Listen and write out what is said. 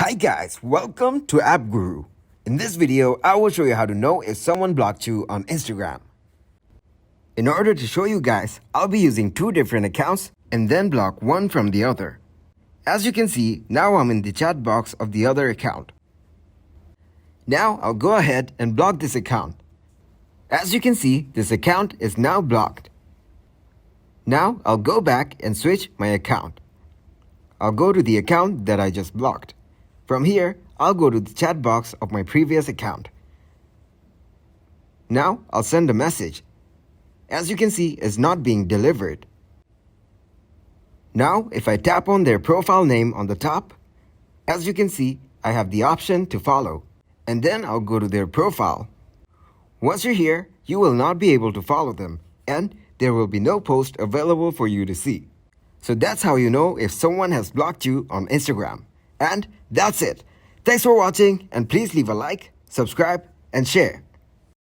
Hi guys, welcome to App Guru. In this video, I will show you how to know if someone blocked you on Instagram. In order to show you guys, I'll be using two different accounts and then block one from the other. As you can see, now I'm in the chat box of the other account. Now I'll go ahead and block this account. As you can see, this account is now blocked. Now I'll go back and switch my account. I'll go to the account that I just blocked. From here, I'll go to the chat box of my previous account. Now I'll send a message. As you can see, it's not being delivered. Now if I tap on their profile name on the top, as you can see, I have the option to follow. And then I'll go to their profile. Once you're here, you will not be able to follow them, and there will be no post available for you to see. So that's how you know if someone has blocked you on Instagram. And that's it. Thanks for watching, and please leave a like, subscribe, and share.